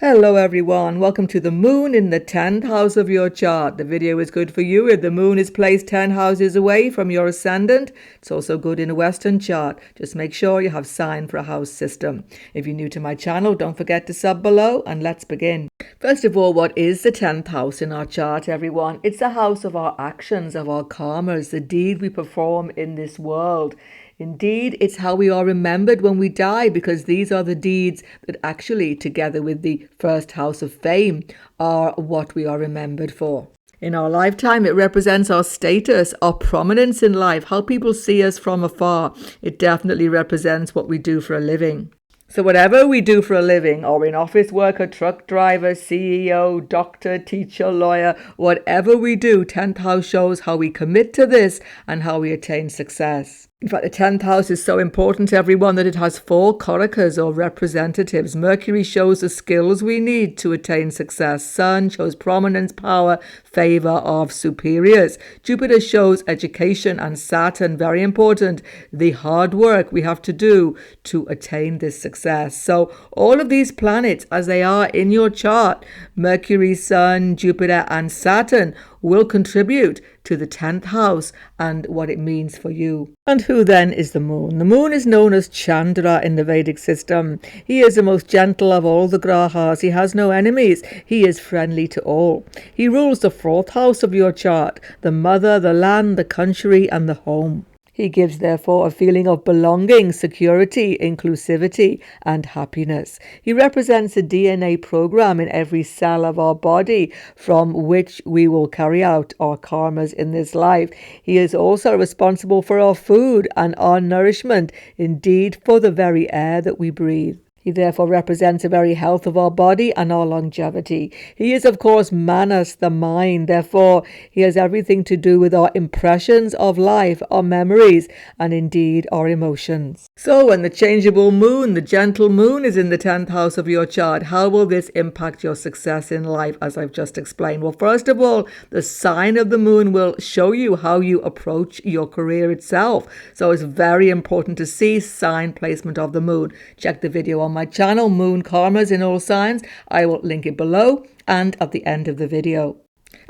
Hello everyone, welcome to the moon in the 10th house of your chart. The video is good for you if the moon is placed 10 houses away from your ascendant. It's also good in a Western chart. Just make sure you have sign for a house system. If you're new to my channel, don't forget to sub below and let's begin. First of all, what is the 10th house in our chart, everyone? It's the house of our actions, of our karmas, the deed we perform in this world. Indeed, it's how we are remembered when we die, because these are the deeds that actually, together with the first house of fame, are what we are remembered for. In our lifetime, it represents our status, our prominence in life, how people see us from afar. It definitely represents what we do for a living. So whatever we do for a living, or in office worker, truck driver, CEO, doctor, teacher, lawyer, whatever we do, 10th house shows how we commit to this and how we attain success. In fact, the 10th house is so important to everyone that it has 4 karakas or representatives. Mercury shows the skills we need to attain success. Sun shows prominence, power, favor of superiors. Jupiter shows education, and Saturn, very important, the hard work we have to do to attain this success. So all of these planets, as they are in your chart, Mercury, Sun, Jupiter, and Saturn, will contribute to the 10th house and what it means for you. And who then is the moon? The moon is known as Chandra in the Vedic system. He is the most gentle of all the grahas. He has no enemies. He is friendly to all. He rules the 4th house of your chart, the mother, the land, the country, and the home. He gives, therefore, a feeling of belonging, security, inclusivity, and happiness. He represents a DNA program in every cell of our body from which we will carry out our karmas in this life. He is also responsible for our food and our nourishment, indeed for the very air that we breathe. He therefore represents the very health of our body and our longevity. He is, of course, Manas, the mind. Therefore, he has everything to do with our impressions of life, our memories, and indeed our emotions. So when the changeable moon, the gentle moon, is in the 10th house of your chart, how will this impact your success in life, as I've just explained? Well, first of all, the sign of the moon will show you how you approach your career itself. So it's very important to see sign placement of the moon. Check the video on my channel, Moon Karmas in All Signs. I will link it below and at the end of the video.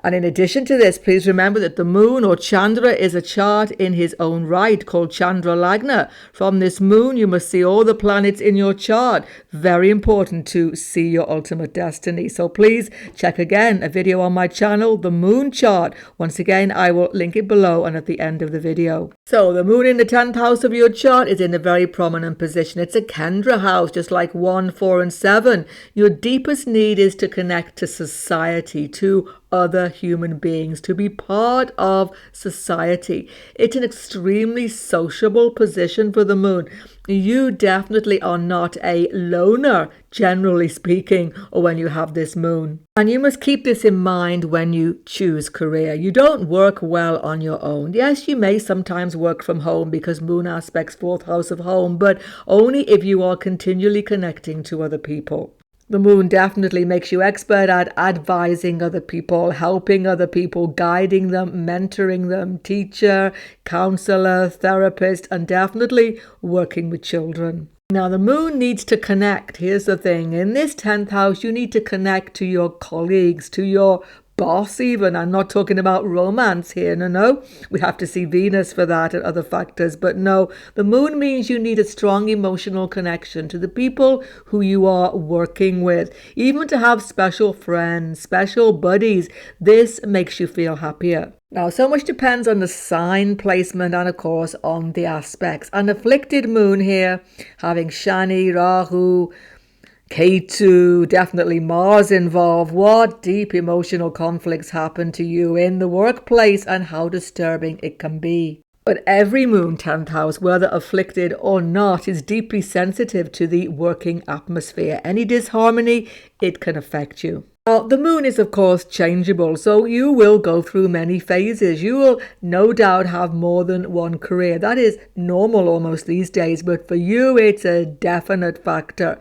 And in addition to this, please remember that the moon, or Chandra, is a chart in his own right called Chandra Lagna. From this moon, you must see all the planets in your chart. Very important to see your ultimate destiny. So please check again a video on my channel, the moon chart. Once again, I will link it below and at the end of the video. So the moon in the 10th house of your chart is in a very prominent position. It's a Kendra house, just like 1, 4, and 7. Your deepest need is to connect to society, to other human beings, to be part of society. It's an extremely sociable position for the moon. You definitely are not a loner, generally speaking, or when you have this moon. And you must keep this in mind when you choose career. You don't work well on your own. Yes, you may sometimes work from home because moon aspects 4th house of home, but only if you are continually connecting to other people. The moon definitely makes you expert at advising other people, helping other people, guiding them, mentoring them, teacher, counselor, therapist, and definitely working with children. Now, the moon needs to connect. Here's the thing. In this 10th house, you need to connect to your colleagues, to your boss even. I'm not talking about romance here. No. We have to see Venus for that and other factors. But no, the moon means you need a strong emotional connection to the people who you are working with. Even to have special friends, special buddies. This makes you feel happier. Now, so much depends on the sign placement and, of course, on the aspects. An afflicted moon here, having Shani, Rahu, Ketu, definitely Mars involved. What deep emotional conflicts happen to you in the workplace and how disturbing it can be. But every moon 10th house, whether afflicted or not, is deeply sensitive to the working atmosphere. Any disharmony, it can affect you. Now, the moon is, of course, changeable, so you will go through many phases. You will no doubt have more than one career. That is normal almost these days, but for you, it's a definite factor.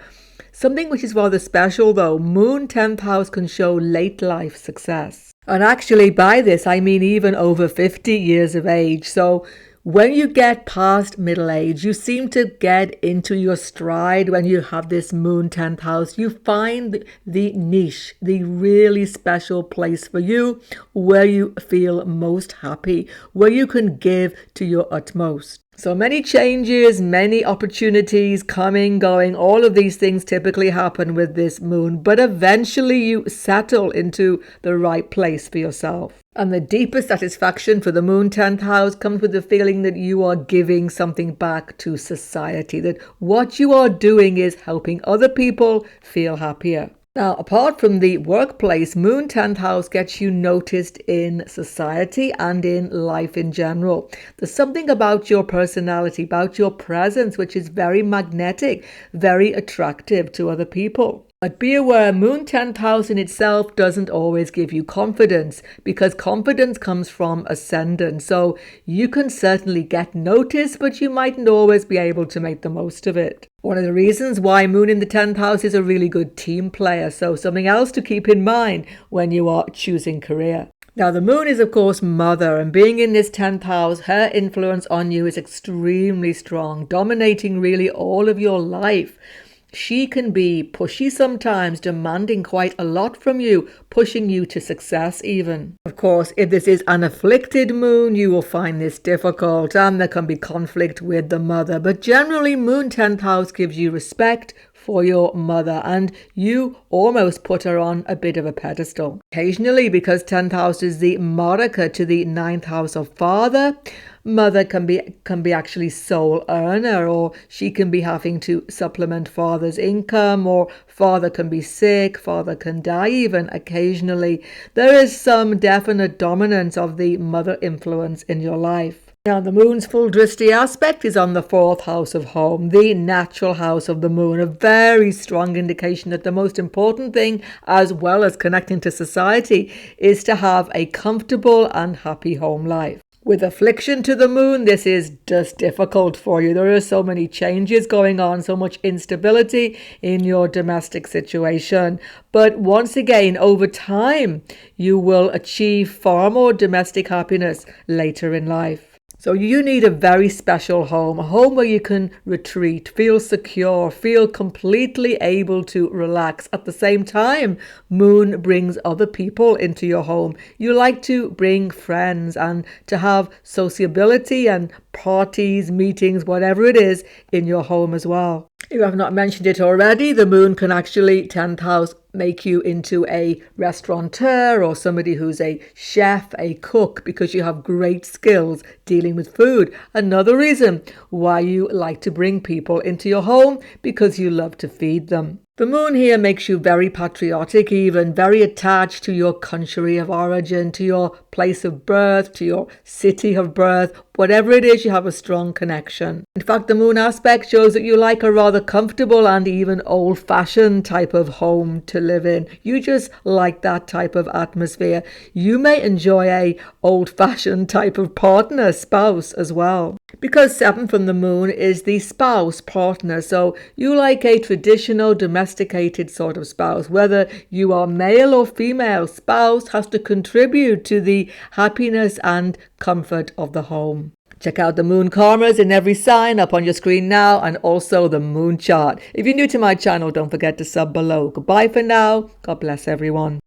Something which is rather special though, moon 10th house can show late life success. And actually by this I mean even over 50 years of age. So When you get past middle age, you seem to get into your stride when you have this moon 10th house. You find the niche, the really special place for you where you feel most happy, where you can give to your utmost. So many changes, many opportunities coming, going, all of these things typically happen with this moon, but eventually you settle into the right place for yourself. And the deepest satisfaction for the moon 10th house comes with the feeling that you are giving something back to society, that what you are doing is helping other people feel happier. Now, apart from the workplace, moon 10th house gets you noticed in society and in life in general. There's something about your personality, about your presence, which is very magnetic, very attractive to other people. But be aware, moon 10th house in itself doesn't always give you confidence, because confidence comes from ascendant. So you can certainly get noticed, but you mightn't always be able to make the most of it. One of the reasons why moon in the 10th house is a really good team player. So something else to keep in mind when you are choosing career. Now, the moon is, of course, mother, and being in this 10th house, her influence on you is extremely strong, dominating really all of your life. She can be pushy sometimes, demanding quite a lot from you, pushing you to success even. Of course, if this is an afflicted moon, you will find this difficult and there can be conflict with the mother. But generally, moon 10th house gives you respect for your mother and you almost put her on a bit of a pedestal. Occasionally, because 10th house is the marker to the 9th house of father, mother can be actually sole earner, or she can be having to supplement father's income, or father can be sick, father can die even occasionally. There is some definite dominance of the mother influence in your life. Now, the moon's full drishti aspect is on the 4th house of home, the natural house of the moon, a very strong indication that the most important thing, as well as connecting to society, is to have a comfortable and happy home life. With affliction to the moon, this is just difficult for you. There are so many changes going on, so much instability in your domestic situation. But once again, over time, you will achieve far more domestic happiness later in life. So you need a very special home, a home where you can retreat, feel secure, feel completely able to relax. At the same time, moon brings other people into your home. You like to bring friends and to have sociability and parties, meetings, whatever it is in your home as well. If I've not mentioned it already, the moon can actually, 10th house, make you into a restaurateur or somebody who's a chef, a cook, because you have great skills dealing with food. Another reason why you like to bring people into your home, because you love to feed them. The moon here makes you very patriotic, even very attached to your country of origin, to your place of birth, to your city of birth. Whatever it is, you have a strong connection. In fact, the moon aspect shows that you like a rather comfortable and even old-fashioned type of home to live in. You just like that type of atmosphere. You may enjoy a old-fashioned type of partner, spouse as well. Because 7 from the moon is the spouse partner, so you like a traditional domesticated sort of spouse. Whether you are male or female, spouse has to contribute to the happiness and comfort of the home. Check out the moon karmas in every sign up on your screen now, and also the moon chart. If you're new to my channel, don't forget to sub below. Goodbye for now. God bless everyone.